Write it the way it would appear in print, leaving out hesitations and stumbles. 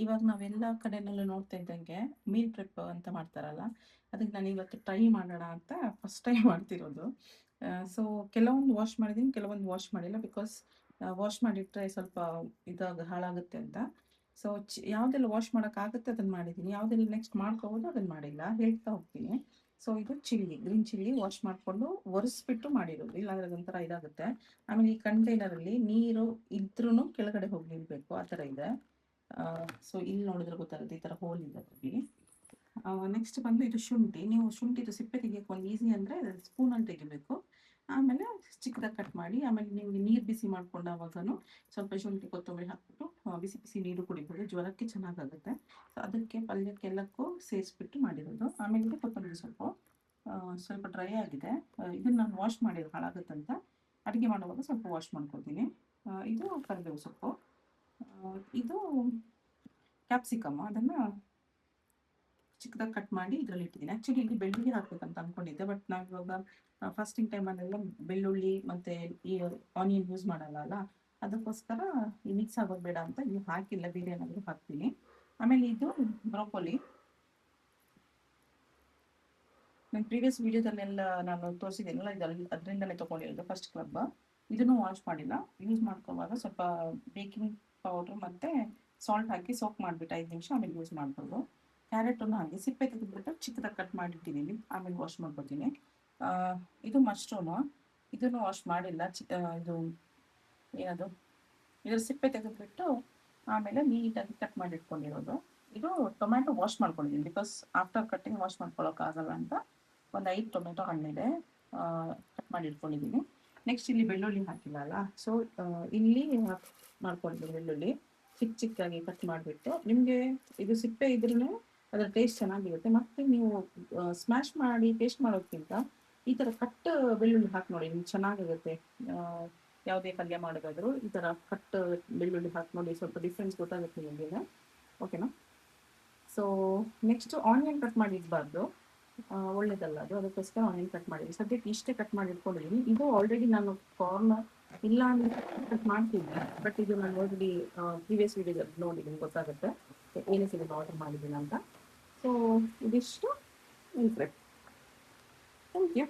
ಇವಾಗ ನಾವೆಲ್ಲ ಕಡೆನಲ್ಲೂ ನೋಡ್ತಾ ಇದ್ದಂಗೆ ಮೀಲ್ ಪ್ರೆಪ್ ಅಂತ ಮಾಡ್ತಾರಲ್ಲ, ಅದಕ್ಕೆ ನಾನು ಇವತ್ತು ಟ್ರೈ ಮಾಡೋಣ ಅಂತ ಫಸ್ಟ್ ಟೈಮ್ ಮಾಡ್ತಿರೋದು. ಸೊ ಕೆಲವೊಂದು ವಾಶ್ ಮಾಡಿದ್ದೀನಿ, ಕೆಲವೊಂದು ವಾಶ್ ಮಾಡಿಲ್ಲ. ಬಿಕಾಸ್ ವಾಶ್ ಮಾಡಿಟ್ರೆ ಸ್ವಲ್ಪ ಹಾಳಾಗುತ್ತೆ ಅಂತ. ಸೊ ಯಾವುದೆಲ್ಲ ವಾಶ್ ಮಾಡೋಕ್ಕಾಗುತ್ತೆ ಅದನ್ನು ಮಾಡಿದ್ದೀನಿ, ಯಾವುದೆಲ್ಲ ನೆಕ್ಸ್ಟ್ ಮಾಡ್ಕೋಬೋದು ಅದನ್ನು ಮಾಡಿಲ್ಲ, ಹೇಳ್ತಾ ಹೋಗ್ತೀನಿ. ಸೊ ಇದು ಗ್ರೀನ್ ಚಿಲ್ಲಿ ವಾಶ್ ಮಾಡಿಕೊಂಡು ಒರೆಸ್ಬಿಟ್ಟು ಮಾಡಿರೋದು, ಇಲ್ಲಾಂದ್ರೆ ಅದೊಂಥರ ಇದಾಗುತ್ತೆ. ಆಮೇಲೆ ಈ ಕಂಟೈನರಲ್ಲಿ ನೀರು ಇದ್ರೂ ಕೆಳಗಡೆ ಹೋಗಿ ನಿಲ್ಬೇಕು, ಆ ಥರ ಇದೆ. ಸೊ ಇಲ್ಲಿ ನೋಡಿದ್ರೆ ಗೊತ್ತಾಗುತ್ತೆ, ಈ ಥರ ಹೋಲ್ ಇದೆ ಅದರಲ್ಲಿ. ನೆಕ್ಸ್ಟ್ ಬಂದು ಇದು ಶುಂಠಿ. ನೀವು ಶುಂಠಿದು ಸಿಪ್ಪೆ ತೆಗಿಯೋಕೆ ಒಂದು ಈಸಿ ಅಂದರೆ ಸ್ಪೂನಲ್ಲಿ ತೆಗಿಬೇಕು. ಆಮೇಲೆ ಚಿಕ್ಕದಾಗಿ ಕಟ್ ಮಾಡಿ, ಆಮೇಲೆ ನಿಮಗೆ ನೀರು ಬಿಸಿ ಮಾಡ್ಕೊಂಡಾವಾಗನು ಸ್ವಲ್ಪ ಶುಂಠಿ ಕೊತ್ತಂಬರಿ ಹಾಕ್ಬಿಟ್ಟು ಬಿಸಿ ಬಿಸಿ ನೀರು ಕುಡಿಬೋದು, ಜ್ವರಕ್ಕೆ ಚೆನ್ನಾಗಾಗುತ್ತೆ. ಸೊ ಅದಕ್ಕೆ ಪಲ್ಯಕ್ಕೆಲ್ಲಕ್ಕೂ ಸೇರಿಸ್ಬಿಟ್ಟು ಮಾಡಿರೋದು. ಆಮೇಲೆ ಇದು ಕೊತ್ತಂಬರಿ ಸೊಪ್ಪು ಸ್ವಲ್ಪ ಡ್ರೈ ಆಗಿದೆ, ಇದನ್ನು ನಾನು ವಾಶ್ ಮಾಡಿರೋದು ಹಾಳಾಗುತ್ತಂತ ಅಡುಗೆ ಮಾಡುವಾಗ ಸ್ವಲ್ಪ ವಾಶ್ ಮಾಡ್ಕೊತೀನಿ. ಇದು ಕರಿಬೇವು ಸೊಪ್ಪು, ಇದು ಕ್ಯಾಪ್ಸಿಕಮ್, ಅದನ್ನು ಚಿಕ್ಕದಾಗಿ ಕಟ್ ಮಾಡಿ ಇದರಲ್ಲಿ ಇಟ್ಟಿದ್ದೀನಿ. ಆ್ಯಕ್ಚುಲಿ ಇಲ್ಲಿ ಬೆಳ್ಳುಳ್ಳಿ ಹಾಕ್ಬೇಕಂತ ಅಂದ್ಕೊಂಡಿದ್ದೆ, ಬಟ್ ನಾವು ಇವಾಗ ಫಾಸ್ಟಿಂಗ್ ಟೈಮಲ್ಲೆಲ್ಲ ಬೆಳ್ಳುಳ್ಳಿ ಮತ್ತು ಈ ಆನಿಯನ್ ಯೂಸ್ ಮಾಡಲ್ಲ ಅಲ್ಲ, ಅದಕ್ಕೋಸ್ಕರ ಈ ಮಿಕ್ಸ್ ಆಗೋದು ಬೇಡ ಅಂತ ಇದು ಹಾಕಿಲ್ಲ, ಬೇರೆ ಏನಾದರೂ ಹಾಕ್ತೀನಿ. ಆಮೇಲೆ ಇದು ಬ್ರೋಕೊಲಿ. ನನ್ನ ಪ್ರೀವಿಯಸ್ ವೀಡಿಯೋದಲ್ಲೆಲ್ಲ ನಾನು ತೋರಿಸಿದ್ದೀನಲ್ಲ, ಅದರಿಂದಲೇ ತೊಗೊಂಡಿರೋದು ಫಸ್ಟ್ ಕ್ಲಬ್. ಇದನ್ನು ವಾಶ್ ಮಾಡಿಲ್ಲ. ಯೂಸ್ ಮಾಡ್ಕೊಳ್ಳುವಾಗ ಸ್ವಲ್ಪ ಬೇಕಿಂಗ್ ಪೌಡ್ರ್ ಮತ್ತು ಸಾಲ್ಟ್ ಹಾಕಿ ಸೋಕ್ ಮಾಡಿಬಿಟ್ಟು 5 ನಿಮಿಷ ಆಮೇಲೆ ಯೂಸ್ ಮಾಡ್ಬೋದು. ಕ್ಯಾರೆಟನ್ನು ಹಾಗೆ ಸಿಪ್ಪೆ ತೆಗೆದುಬಿಟ್ಟು ಚಿಕ್ಕದಾಗಿ ಕಟ್ ಮಾಡಿಟ್ಟಿದ್ದೀನಿ, ಆಮೇಲೆ ವಾಶ್ ಮಾಡ್ಕೊತೀನಿ. ಇದು ಮಶ್ರೂಮು, ಇದನ್ನು ವಾಶ್ ಮಾಡಿಲ್ಲ. ಇದು ಏನದು, ಇದರ ಸಿಪ್ಪೆ ತೆಗೆದುಬಿಟ್ಟು ಆಮೇಲೆ ನೀಟಾಗಿ ಕಟ್ ಮಾಡಿ ಇಟ್ಕೊಂಡಿರೋದು. ಇದು ಟೊಮ್ಯಾಟೊ ವಾಶ್ ಮಾಡ್ಕೊಂಡಿದ್ದೀನಿ, ಬಿಕಾಸ್ ಆಫ್ಟರ್ ಕಟ್ಟಿಂಗ್ ವಾಶ್ ಮಾಡ್ಕೊಳ್ಳೋಕ್ಕಾಗಲ್ಲ ಅಂತ ಒಂದು 5 ಟೊಮೆಟೊ ಹಣ್ಣಿದೆ, ಕಟ್ ಮಾಡಿ ಇಟ್ಕೊಂಡಿದ್ದೀನಿ. ನೆಕ್ಸ್ಟ್ ಇಲ್ಲಿ ಬೆಳ್ಳುಳ್ಳಿ ಹಾಕಿಲ್ಲ ಅಲ್ಲ, ಸೊ ಇಲ್ಲಿ ಮಾಡ್ಕೊಂಡಿದ್ದೀನಿ ಬೆಳ್ಳುಳ್ಳಿ ಚಿಕ್ಕದಾಗಿ ಕಟ್ ಮಾಡಿಬಿಟ್ಟು. ನಿಮಗೆ ಇದು ಸಿಪ್ಪೆ ಇದ್ರೂ ಅದರ ಟೇಸ್ಟ್ ಚೆನ್ನಾಗಿರುತ್ತೆ. ಮತ್ತು ನೀವು ಸ್ಮ್ಯಾಶ್ ಮಾಡಿ ಟೇಸ್ಟ್ ಮಾಡೋದಕ್ಕಿಂತ ಈ ಥರ ಕಟ್ ಬೆಳ್ಳುಳ್ಳಿ ಹಾಕಿ ನೋಡಿ, ನಿಮ್ಗೆ ಚೆನ್ನಾಗಿರುತ್ತೆ. ಯಾವುದೇ ಪಲ್ಯ ಮಾಡೋದಾದರೂ ಈ ಥರ ಕಟ್ ಬೆಳ್ಳುಳ್ಳಿ ಹಾಕಿ ನೋಡಿ, ಸ್ವಲ್ಪ ಡಿಫ್ರೆನ್ಸ್ ಗೊತ್ತಾಗುತ್ತೆ ನಿಮಗೆ. ಓಕೆನಾ? ಸೊ ನೆಕ್ಸ್ಟು ಆನಿಯನ್ ಕಟ್ ಮಾಡಿ ಇಡಬಾರ್ದು, ಒಳ್ಳೇದಲ್ಲ ಅದು, ಅದಕ್ಕೋಸ್ಕರ ಆನಿಯನ್ ಕಟ್ ಮಾಡಿದ್ದೀನಿ. ಸದ್ಯಕ್ಕೆ ಇಷ್ಟೇ ಕಟ್ ಮಾಡಿ ಇಟ್ಕೊಂಡಿದ್ದೀನಿ. ಇದು ಆಲ್ರೆಡಿ ನಾನು ಕಾರ್ನ್ ಇಲ್ಲ ಅಂದರೆ ಕಟ್ ಮಾಡ್ತಿದ್ದೆ, ಬಟ್ ಇದು ನಾನು ಆಲ್ರೆಡಿ ಪ್ರೀವಿಯಸ್ ವೀಡಿಯೋದಲ್ಲಿ ನೋಡಿ ನಿಮ್ಗೆ ಗೊತ್ತಾಗುತ್ತೆ ಏನೇ ಸಿಗೋದು ಆರ್ಡರ್ ಮಾಡಿದ್ದೀನಿ ಅಂತ. ಸೊ ಇದಿಷ್ಟು ಮೀಲ್ ಪ್ರೆಪ್. Thank you.